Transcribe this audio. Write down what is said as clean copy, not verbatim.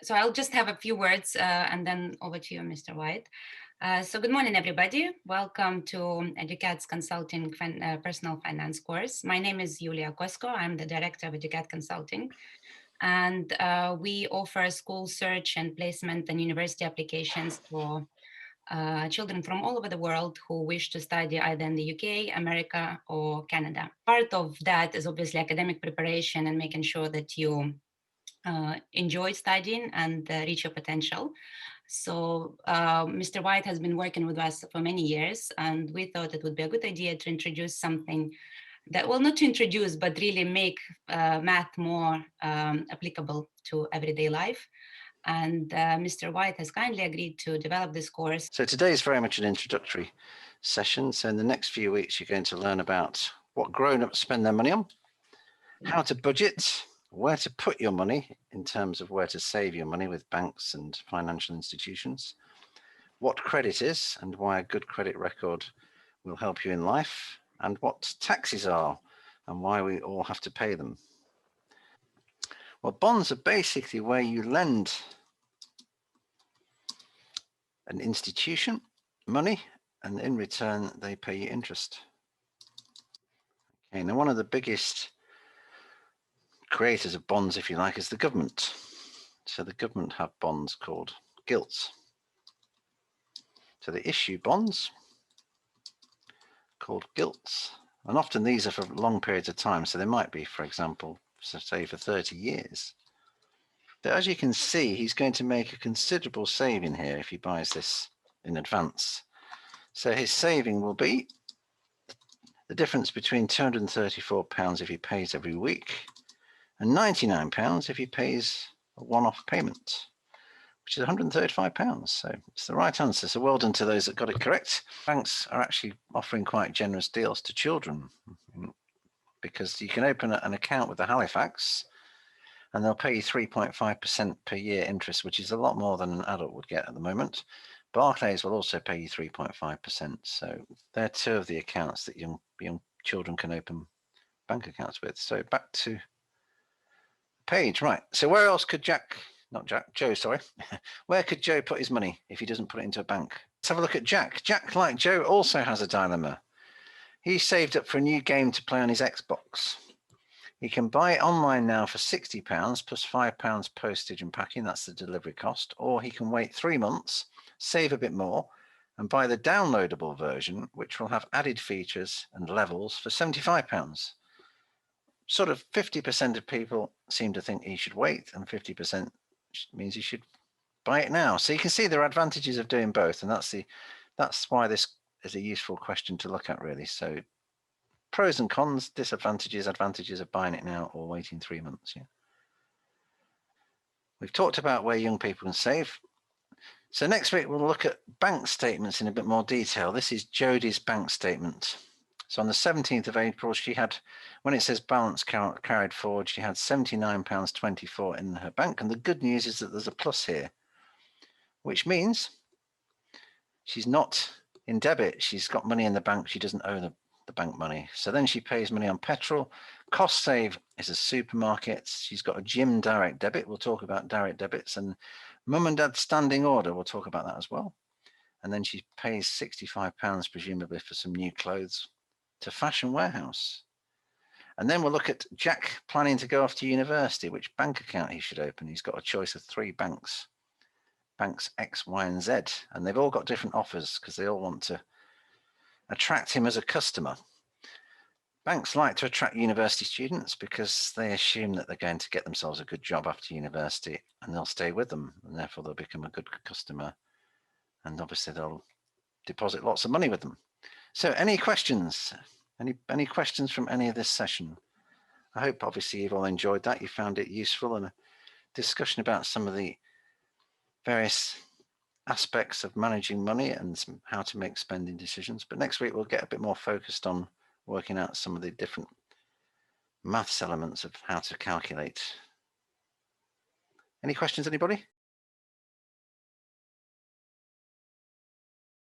So I'll just have a few words and then over to you, Mr. White. So good morning, everybody. Welcome to EDUCAT's Consulting Personal Finance course. My name is Yulia Kosko. I'm the Director of EDUCAT Consulting. And we offer school search and placement and university applications for children from all over the world who wish to study either in the UK, America, or Canada. Part of that is obviously academic preparation and making sure that you enjoy studying and reach your potential. So Mr. White has been working with us for many years, and we thought it would be a good idea to introduce something that, well, not to introduce, but really make math more applicable to everyday life. And Mr. White has kindly agreed to develop this course. So today is very much an introductory session. So in the next few weeks, you're going to learn about what grown-ups spend their money on, how to budget, where to put your money in terms of where to save your money with banks and financial institutions, what credit is and why a good credit record will help you in life, and what taxes are and why we all have to pay them. Well, bonds are basically where you lend an institution money and in return they pay you interest. Okay, now one of the biggest creators of bonds, if you like, is the government. So the government have bonds called gilts. So they issue bonds called gilts, and often these are for long periods of time. So they might be, for example, say for 30 years. But as you can see, he's going to make a considerable saving here if he buys this in advance. So his saving will be the difference between £234 if he pays every week and £99 if he pays a one-off payment, which is £135. So it's the right answer. So well done to those that got it correct. Banks are actually offering quite generous deals to children because you can open an account with the Halifax and they'll pay you 3.5% per year interest, which is a lot more than an adult would get at the moment. Barclays will also pay you 3.5%. So they're two of the accounts that young children can open bank accounts with. So back to the page, right? So where else could Joe, sorry. Where could Joe put his money if he doesn't put it into a bank? Let's have a look at Jack. Jack, like Joe, also has a dilemma. He saved up for a new game to play on his Xbox. He can buy it online now for £60 plus £5 postage and packing. That's the delivery cost. Or he can wait 3 months, save a bit more, and buy the downloadable version, which will have added features and levels for £75. Sort of 50% of people seem to think he should wait, and 50% means he should buy it now. So you can see there are advantages of doing both, and that's why this is a useful question to look at, really. So pros and cons, disadvantages, advantages of buying it now or waiting 3 months. Yeah. We've talked about where young people can save. So next week we'll look at bank statements in a bit more detail. This is Jodie's bank statement. So on the 17th of April, she had, when it says balance carried forward, she had £79.24 in her bank. And the good news is that there's a plus here, which means she's not in debit. She's got money in the bank. She doesn't owe the bank money. So then she pays money on petrol. Cost Save is a supermarket. She's got a gym direct debit. We'll talk about direct debits. And mum and dad's standing order. We'll talk about that as well. And then she pays £65 presumably for some new clothes to Fashion Warehouse. And then we'll look at Jack planning to go off to university, which bank account he should open. He's got a choice of 3 banks X, Y, and Z, and they've all got different offers because they all want to attract him as a customer. Banks like to attract university students because they assume that they're going to get themselves a good job after university and they'll stay with them, and therefore they'll become a good customer, and obviously they'll deposit lots of money with them. So any questions? Any questions from any of this session? I hope obviously you've all enjoyed that. You found it useful, and a discussion about some of the various aspects of managing money and how to make spending decisions. But next week we'll get a bit more focused on working out some of the different maths elements of how to calculate. Any questions, anybody?